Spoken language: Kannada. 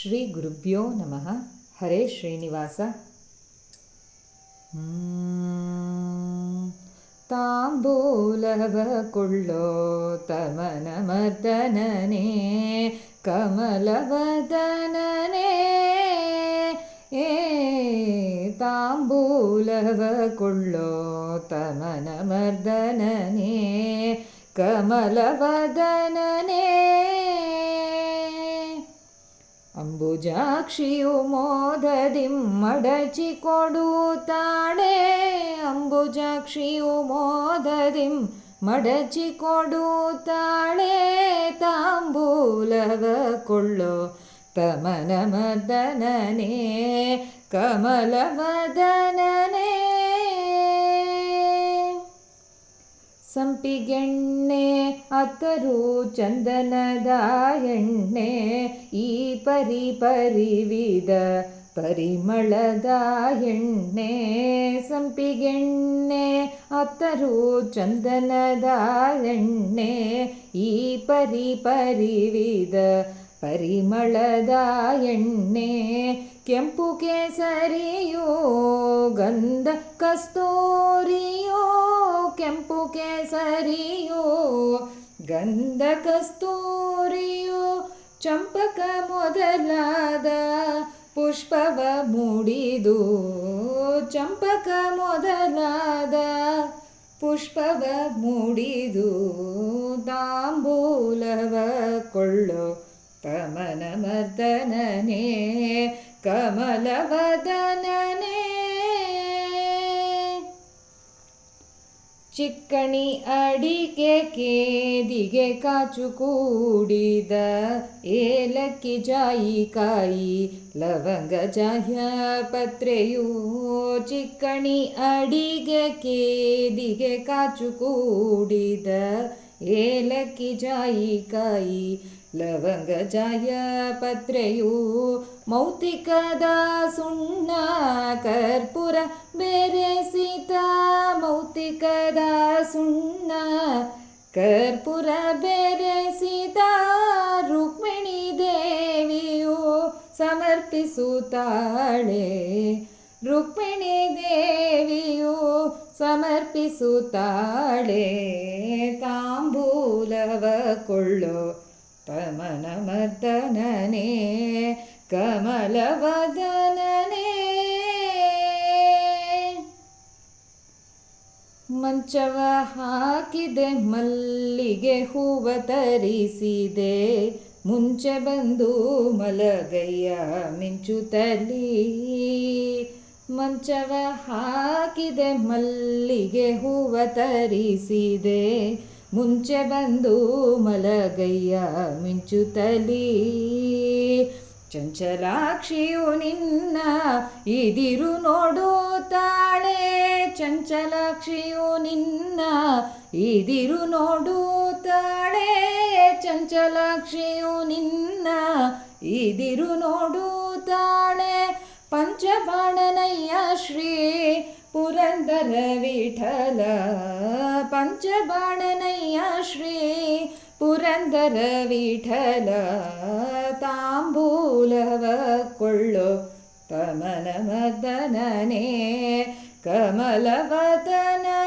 ಶ್ರೀ ಗುರುಭ್ಯೋ ನಮಃ. ಹರೇ ಶ್ರೀನಿವಾಸ. ತಾಂಬೂಲವ ಕೊಳ್ಳೋ ತಮನ ಮರ್ದನನೇ, ಕಮಲವದನನೇ. ತಾಂಬೂಲವ ಕೊಳ್ಳೋ ತಮನ ಮರ್ದನನೇ, ಕಮಲವದನನೇ. ಅಂಬುಜಾಕ್ಷಿಯು ಮೋದದಿಂ ಮಡಚಿ ಕೊಡುತ್ತಾಳೆ, ಅಂಬುಜಾಕ್ಷಿಯು ಮೋದದಿಂ ಮಡಚಿ ಕೊಡುತ್ತಾಳೆ. ತಾಂಬೂಲವ ಕೊಳ್ಳೋ ತಮನ ಮರ್ದನನೇ, ಕಮಲವದನನೇ. ಸಂಪಿಗೆಣ್ಣೆ ಅತ್ತರು ಚಂದನದ ಎಣ್ಣೆ, ಈ ಪರಿವಿಧ ಪರಿಮಳದ ಎಣ್ಣೆ. ಸಂಪಿಗೆಣ್ಣೆ ಅತ್ತರು ಚಂದನದ ಎಣ್ಣೆ, ಈ ಪರಿವಿಧ ಪರಿಮಳದ ಎಣ್ಣೆ. ಕೆಂಪು ಕೇಸರಿಯೋ ಗಂಧ ಕಸ್ತೂರಿಯೋ, ಕೆಂಪು ಕೇಸರಿಯೋ ಗಂಧ ಕಸ್ತೂರಿಯೋ. ಚಂಪಕ ಮೊದಲಾದ ಪುಷ್ಪವ ಮೂಡಿದು, ಚಂಪಕ ಮೊದಲಾದ ಪುಷ್ಪವ ಮೂಡಿದು. ತಾಂಬೂಲವ ಕೊಳ್ಳೋ ತಮನ ಮರ್ದನನೇ, ಕಮಲವದನನೇ. ಚಿಕ್ಕಣಿ ಅಡಿಕೆ ಕೇದಿಗೆ ಕಾಚು ಕೂಡಿದ, ಏಲಕ್ಕಿ ಜಾಯಿಕಾಯಿ ಲವಂಗ ಜಾಹ್ಯ ಪತ್ರೆಯು. ಚಿಕ್ಕಣಿ ಅಡಿಗೆ ಕೇದಿಗೆ ಕಾಚು ಕೂಡಿದ, ಏಲಕ್ಕಿ ಜಾಯಿಕಾಯಿ ಲವಂಗ ಜಾಯ ಪತ್ರೆಯು. ಮೌತಿಕದ ಸುಣ್ಣ ಕರ್ಪೂರ ಬೆರೆಸಿದ, ಮೌತಿಕದ ಸುಣ್ಣ ಕರ್ಪೂರ ಬೆರೆಸಿದ. ರುಕ್ಮಿಣಿ ದೇವಿಯು ಸಮರ್ಪಿಸುತ್ತಾಳೆ, ರುಕ್ಮಿಣಿ ದೇವಿಯು ಸಮರ್ಪಿಸುತ್ತಾಳೆ. ತಾಂಬೂಲವ ಕೊಳ್ಳೋ ತಮನ ಮರ್ದನನೇ, ಕಮಲವದನನೇ. ಮಂಚವ ಹಾಕಿದೆ ಮಲ್ಲಿಗೆ ಹೂವ ತರಿಸಿದೆ, ಮುಂಚೆ ಬಂದು ಮಲಗಯ್ಯ ಮಿಂಚುತ್ತಲಿ. ಮಂಚವ ಹಾಕಿದೆ ಮಲ್ಲಿಗೆ ಹೂವ ತರಿಸಿದೆ, ಮುಂಚೆ ಬಂದು ಮಲಗಯ್ಯ ಮಿಂಚುತ್ತಲಿ. ಚಂಚಲಾಕ್ಷಿಯು ನಿನ್ನ ಇದಿರು ನೋಡುತ್ತಾಳೆ, ಚಂಚಲಾಕ್ಷಿಯು ನಿನ್ನ ಇದಿರು ನೋಡುತ್ತಾಳೆ. ಚಂಚಲಾಕ್ಷಿಯು ನಿನ್ನ ಇದಿರು ನೋಡುತ್ತಾಳೆ. ಪಂಚಬಾಣನಯ್ಯ ಶ್ರೀ ಪುರಂದರ ವಿಠಲ, ಪಂಚಬಾಣನಯ್ಯ ಶ್ರೀ ಪುರಂದರ ವಿಠಲ. ತಾಂಬೂಲವ ಕೊಳ್ಳೋ ತಮನ ಮರ್ದನನೇ, ಕಮಲವದನನೇ.